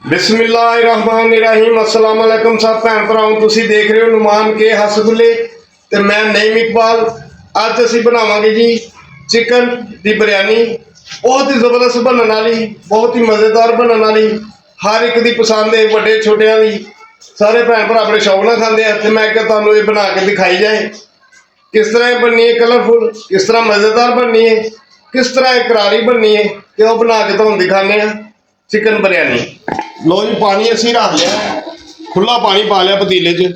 बिस्मिल्लाहिर्रहमानिर्रहीम अस्सलाम वालेकुम सब भैन भराओ तुसी देख रहे हो नुमान के हसगुल्ले ते मैं नईम इकबाल। अज असी बनावांगे जी चिकन दी बिरयानी। बहुत ही जबरदस्त बनने वाली, बहुत ही मज़ेदार बनने वाली, हर एक दी पसंद है, बड़े छोटियां दी सारे भैन भरा बड़े शौक नाल खांदे आ। ते मैं क्या तुहानूं ये बना के दिखाई जाए किस तरह बननी है, कलरफुल किस तरह मज़ेदार बननी है, किस तरह करारी बननी है, ते ओह बना के तुहानूं दिखाने आ चिकन बिरयानी। लो जी पानी असी रख लिया, खुला पानी पा लिया पतीले च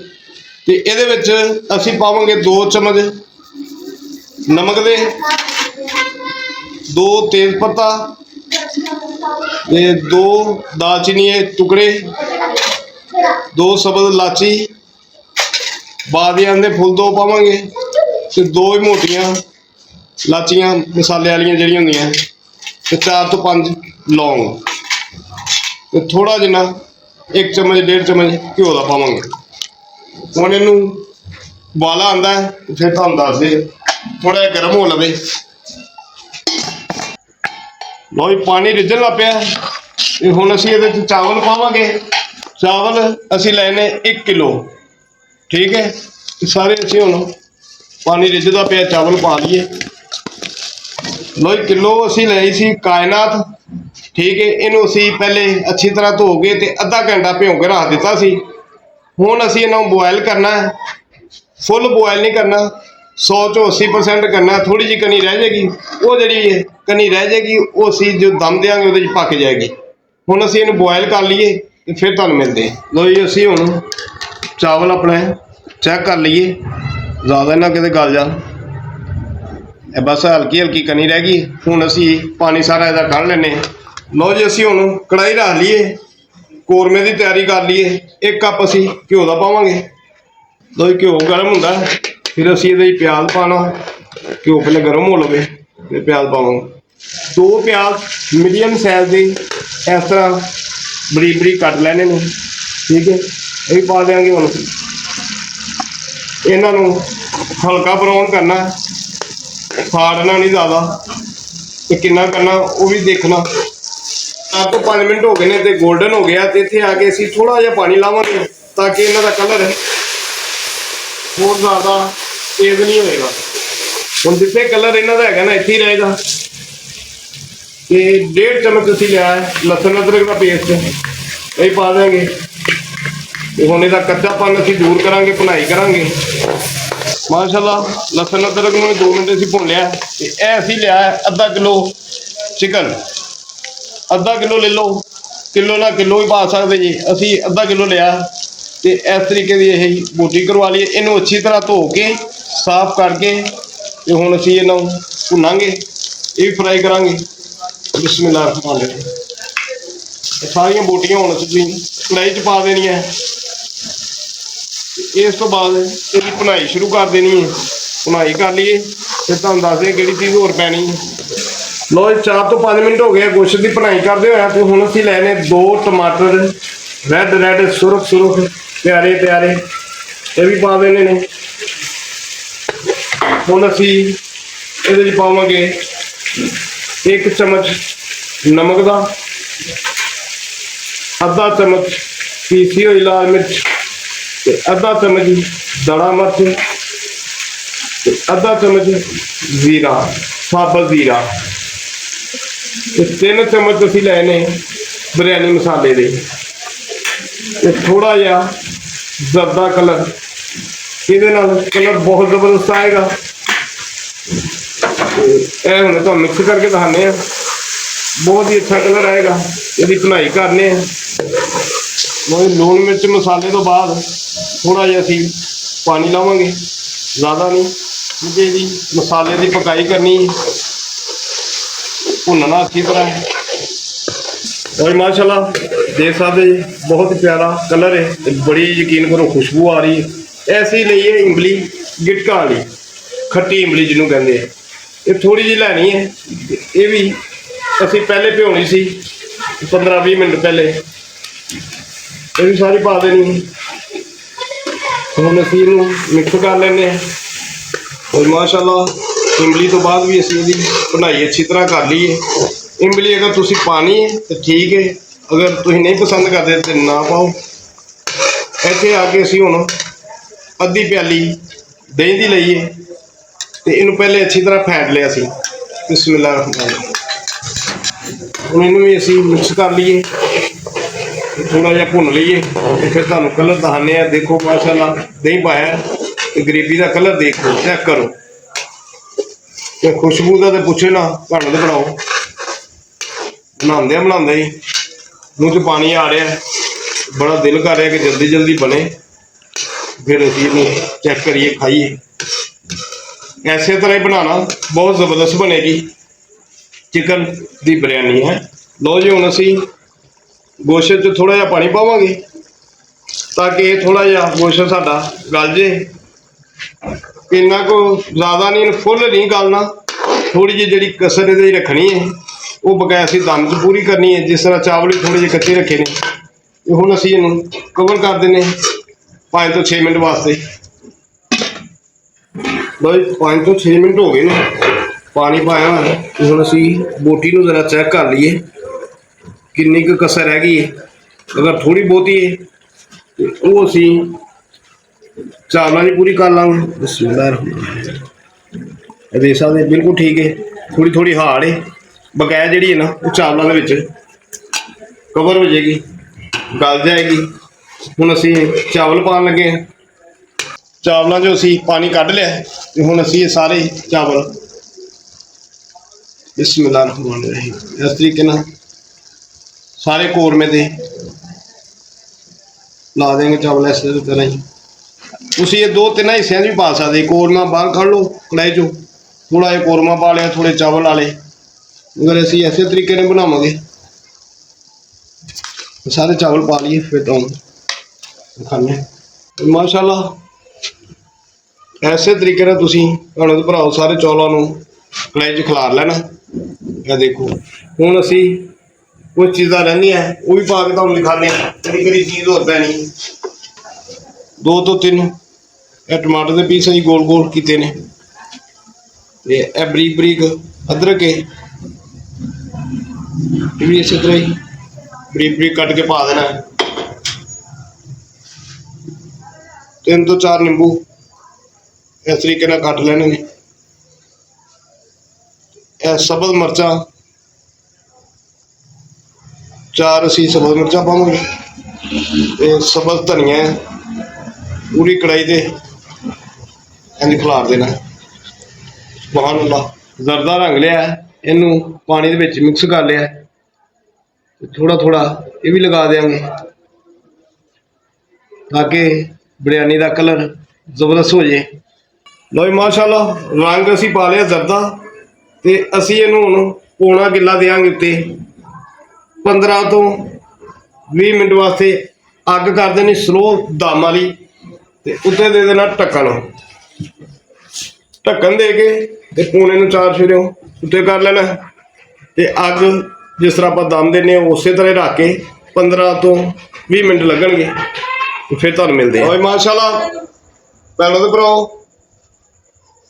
ते इहदे विच असी पावांगे 2 चम्मच नमक दे, 2 तेज पत्ता ते 2 दालचीनी के टुकड़े, 2 सब्ज़ इलाची, बादियां दे फुल 2 पावांगे ते 2 ही मोटियां इलाचियां मसाले वालियां जिहड़ियां हुंदियां ते 4 तो 5 लौंग ते थोड़ा जिन्ना 1 चम्मच 1.5 चम्मच घ्यो का पावांगे। हुण इनू उबाला आंदा है फिर तुहानूं दसदे थोड़ा जिहा गर्म हो लवे। लो जी पानी रिझण लग पिया ते हुण असीं इहदे च चावल पावांगे। चावल असीं लैने 1 किलो, ठीक है। सारे असीं हुण पानी रिझदा पिया चावल पा लईए। लो जी किलो असीं लई सी कायनात, ठीक है। इनू असी पहले अच्छी तरह धो के ते अद्धा घंटा भिओं के रख दिता सी। हुण असी इन्हूं बॉयल करना है, फुल बॉयल नहीं करना, 100 चों 80% करना। थोड़ी जी कनी रह जाएगी, वो जी कनी रह जाएगी वो असी जो दम देंगे वो पक जाएगी। हुण असी इन्हूं बॉयल कर लीए तो फिर तुहानूं मिलते हैं। लो जी असी हुण चावल अपने चैक कर लीए, ज़्यादा ना किते गल जान, बस हल्की हल्की कनी रह गई। हुण असी पानी सारा इहदा कढ़ लैने। लो जी असी हुण कढ़ाई रख लीए, कौरमे की तैयारी कर लीए। 1 कप असी घ्यो का पावांगे। लो जी घ्यो गर्म हुंदा फिर असी इहदे च प्याज पाना। घ्यो पहले गर्म हो लवे फिर प्याज पावांगे। 2 प्याज मीडियम साइज के इस तरह बरीक बरीक कट लैने ने, ठीक है। ये भी पा देंगे। हुण इन्हां नूं हल्का ब्राउन करना, फाड़ना नहीं ज़्यादा, तो कितना करना वो भी देखना। 4 तो 5 मिनट हो गए ने ते गोल्डन हो गया तो इत्थे आके असीं थोड़ा जिहा पानी लावांगे ताकि इन्हां दा कलर होर ज़्यादा तेज नहीं होएगा। हुण जिथे कलर इन्हां दा हैगा ना इत्थे ही रहेगा। ते 1.5 चम्मच असीं लिया है लसन अदरक का पेस्ट, ये पा देंगे। ते हुण इहदा कच्चापन असीं दूर करांगे, भुनाई करांगे। माशाअल्लाह लसन अदरक नूं 2 मिनट असीं भुन लिया ते यह असीं लिया है अद्धा किलो चिकन। अद्धा किलो ले लो, किलो ना किलो ही पा सकते जी। असी अद्धा किलो लिया तो इस तरीके की यही बोटी करवा ली। इनू अच्छी तरह धो के साफ करके तो हुण असी इन्हूं भुनांगे, ये भी फ्राई करांगे। बिस्मिल्लाह रहमान रहीम। सारियां बोटियां हुण असीं कढ़ाई च पा देनियां। इस तो बाद इसकी भुनाई शुरू कर देनी है। भुनाई कर लीए फिर तुहानूं दसदे किहड़ी चीज़ होर पैनी है। लो 4 तो 5 मिनट हो गए गोश्त की भुनाई करते हुए। तो हुण असीं लैने 2 टमाटर रैड रैड सुरख सुरख प्यारे प्यारे, ये भी पा देने ने। हुण असीं इहदे च पावांगे 1 चम्मच नमक का, आधा चम्मच पीसी हुई लाल मिर्च, आधा चम्मच दड़ा मिर्च, आधा चम्मच जीरा, साबत जीरा, 3 चम्मच असीं लैने बिरयानी मसाले दे, थोड़ा जिहा जरदा कलर। इहदे नाल कलर बहुत जबरदस्त आएगा। यह हुण तुहानूं मिक्स करके दिखाने, बहुत ही अच्छा कलर आएगा। इसकी भुनाई करने लूण मिर्च मसाले तो बाद थोड़ा जिहा असीं पानी लावांगे, ज़्यादा नहीं, क्योंकि इसकी मसाले की पकाई करनी, भुनना अच्छी तरह। और माशाल्लाह देख सकते जी बहुत ही प्यारा कलर है, बड़ी यकीन करो खुशबू आ रही है। ऐसी ली है इमली गिटका वाली, खट्टी इमली जिन्हों कहते हैं। ये थोड़ी जी लैनी है, ये भी असी पहले भिओनी सी 15-20 मिनट पहले, ये भी सारी पा देनी है। हुण असीं इहनूं मिक्स कर लैने। और माशाल्लाह इमली तो बाद भी असीं इहदी भुनाई अच्छी तरह कर ली है। इमली अगर तुसीं पानी है तो ठीक है, अगर तुसीं नहीं पसंद करते तो ना पाओ। इत्थे आके असीं हुण अद्धी प्याली दही दी लईए तो इनू पहले अच्छी तरह फेंट लिया सी। बिस्मिल्लाह हुण इनू भी असीं मिक्स कर लीए, थोड़ा जिहा भुन लीए तो फिर तुहानूं कलर दिखाने आ। देखो माशाअल्लाह दही पाया तो ग्रेवी का कलर देखो, चेक करो तो खुशबू का तो पुछे ना, भावें तो बनाओ। बनाते ही मूँह च पानी आ रहा है, बड़ा दिल कर रहा है कि जल्दी जल्दी बने, फिर असीं इहनूं चेक करिए खाइए। ऐसे तरह ही बनाना, बहुत ज़बरदस्त बनेगी चिकन की बिरयानी है। लो जी हुण असीं गोश्त च थोड़ा जिहा पानी पावांगे ताकि ये थोड़ा जिहा गोश्त साडा गल जे। इन्ना को ज़्यादा नहीं, फुल नहीं गलना, थोड़ी जी जिहड़ी कसर इहदे च रखनी है वो बकाया असीं दम च पूरी करनी है। जिस तरह चावल भी थोड़े जे कच्चे रखे ने, हुण असीं इहनूं कवर कर दिंदे 5 तो 6 मिनट वास्ते। भाई 5 तो 6 मिनट हो गए ने, पानी पाया है तो हुण असीं बोटी नूं जरा चेक कर लीए किन्नी कुछ कसर रह गई है। अगर थोड़ी बहुती है तो वो असीं चावलों की पूरी कर लांगे। बिस्मिल्लाह देख सकते बिल्कुल ठीक है, थोड़ी थोड़ी हार्ड है, बकाया जी है ना वो चावलों के कवर हो जाएगी, गल जाएगी। हुण असीं चावल पान लगे हैं, चावलों जो असीं पानी कढ़ लिया तो हुण असीं ये सारे चावल बिस्मिल्लाह रहमान रहीम इस तरीके नाल सारे कौरमे ते ला देंगे चावल। इस तरह ही तुसीं ये 2-3 हिस्सों भी पा सकते, कौरमा बाहर कढ़ लो कढ़ाई चो, थोड़ा जिहा कौरमा पा लिया, थोड़े चावल वाले। अगर असीं ऐसे तरीके ने बनावांगे सारे चावल पा लिए फिर तो खाने माशाअल्लाह। ऐसे तरीके नाल तुसीं भैणो ते भराओ सारे चौलों नूं कढ़ाई च खिलार लेना। यह देखो हुण असीं कुछ चीज़ां रहिंदियां वो भी पा के तुहानूं दिखाने, कड़ी चीज़ होर पैनी 2 तो 3 टमाटर के पीस असीं गोल गोल कीते ने, ते बरीक बरीक अदरक है भी इस तरह ही बरीक बरीक कट के पा देना। 3 तो 4 नींबू इस तरीके नाल कट लेने ने। सबज मिर्चा 4 असीं सबज मिर्चा पावांगे, सबज धनिया पूरी कढ़ाई ते इंज खिलार देना। सुभान अल्लाह जरदा रंग लिया, इनू पानी दे विच मिक्स कर लिया, थोड़ा थोड़ा ये भी लगा देंगे ताकि बिरयानी का कलर जबरदस्त हो जाए। लो माशाअल्लाह रंग असी पा लिया जरदा, तो असी इनू हुण पौना किला देंगे उत्ते। 15 तो 20 मिनट वास्ते अग कर देनी स्लो दम वाली, तो उत्ते दे देना ढक्कन। ढक्कन दे के ते पौने नूं 4 फेरे उत्ते कर लेना, तो अग जिस तरह आप दम देने उस तरह रख के 15 तो 20 मिनट लगणगे, तो फिर तुहानूं मिलदे हैं। माशाअल्लाह भैणों ते भराओ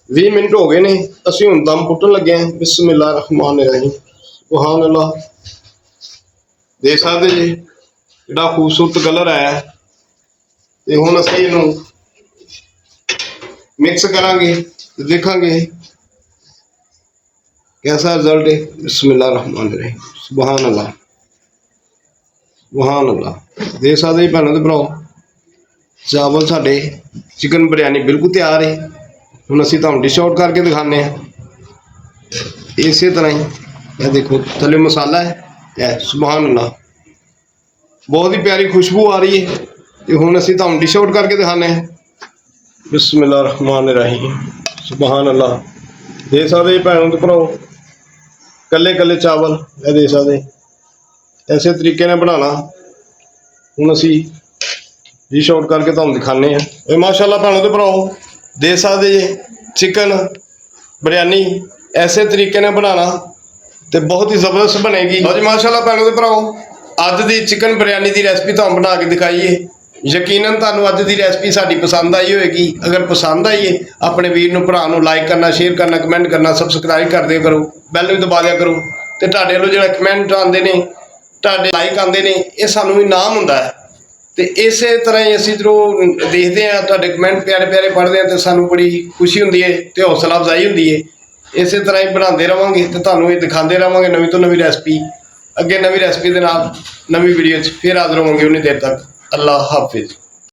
20 मिनट हो गए ने, असीं हुण दम पुट्टन लगे हैं। बिस्मिल्लाह रहमान रहीम सुभान अल्लाह देख सकते जी कितना खूबसूरत कलर आया। तो हुण असीं इहनूं मिक्स करांगे तो देखांगे कैसा रिजल्ट है। बिस्मिल्लाह रहमान रहीम सुभान अल्लाह सुभान अल्लाह। देख सकते भैणों ते भराओ चावल साडे चिकन बिरयानी बिल्कुल तैयार है। हुण असीं तुहानूं डिश आउट करके दिखाने हैं इस तरह ही। यह देखो थल्ले मसाला है, सुभान अल्लाह बहुत ही प्यारी खुशबू आ रही है। तो हुण असीं तुहानूं डिश आउट करके दिखाने हैं। बिस्मिल्लाह रहमान रहीम सुभान अल्लाह। देख सकते भैणों ते भराओ कल्ले कल्ले चावल यह देख सकते ऐसे तरीके ने बनाना। हुण असीं डिश आउट करके तुहानूं दिखाने हैं। माशाअल्लाह भैणों ते भराओ देख सकते जी चिकन बिरयानी ऐसे तरीके ने बनाना तो बहुत ही ज़बरदस्त बनेगी। लो जी माशाअल्लाह भैणों ते भराओ अज दी चिकन बिरयानी की रेसिपी तुहानूं बना के दिखाई है। यकीनन तुहानूं अज की रेसिपी साडी पसंद आई होएगी। अगर पसंद आई है अपने वीर नूं भरा नूं लाइक करना, शेयर करना, कमेंट करना, सबसक्राइब कर दिया करो, बैल भी दबा दिया करो। तो तुहाडे वल्लों जिहड़ा कमेंट आउंदे ने ਤੁਹਾਡੇ ਲਾਈਕ ਆਉਂਦੇ ਨੇ, ਇਹ ਸਾਨੂੰ ਇਨਾਮ ਹੁੰਦਾ ਹੈ। ਤੇ ਇਸੇ ਤਰ੍ਹਾਂ ਹੀ ਅਸੀਂ ਜਦੋਂ ਦੇਖਦੇ ਹਾਂ ਤੁਹਾਡੇ ਕਮੈਂਟ ਪਿਆਰੇ ਪਿਆਰੇ ਪੜ੍ਹਦੇ ਹਾਂ, ਤੇ ਸਾਨੂੰ ਬੜੀ ਖੁਸ਼ੀ ਹੁੰਦੀ ਹੈ ਤੇ ਹੌਸਲਾ ਅਫਜ਼ਾਈ ਹੁੰਦੀ ਹੈ। ਇਸੇ ਤਰ੍ਹਾਂ ਹੀ ਬਣਾਉਂਦੇ ਰਹਾਂਗੇ ਤੇ ਤੁਹਾਨੂੰ ਇਹ ਦਿਖਾਉਂਦੇ ਰਹਾਂਗੇ ਨਵੀਂ ਤੋਂ ਨਵੀਂ ਰੈਸਪੀ। ਅੱਗੇ ਨਵੀਂ ਰੈਸਪੀ ਦੇ ਨਾਲ ਨਵੀਂ ਵੀਡੀਓ 'ਚ ਫਿਰ ਹਾਜ਼ਰ ਹੋਵਾਂਗੇ। ਉਨੀ ਦੇਰ ਤੱਕ ਅੱਲਾ ਹਾਫਿਜ਼।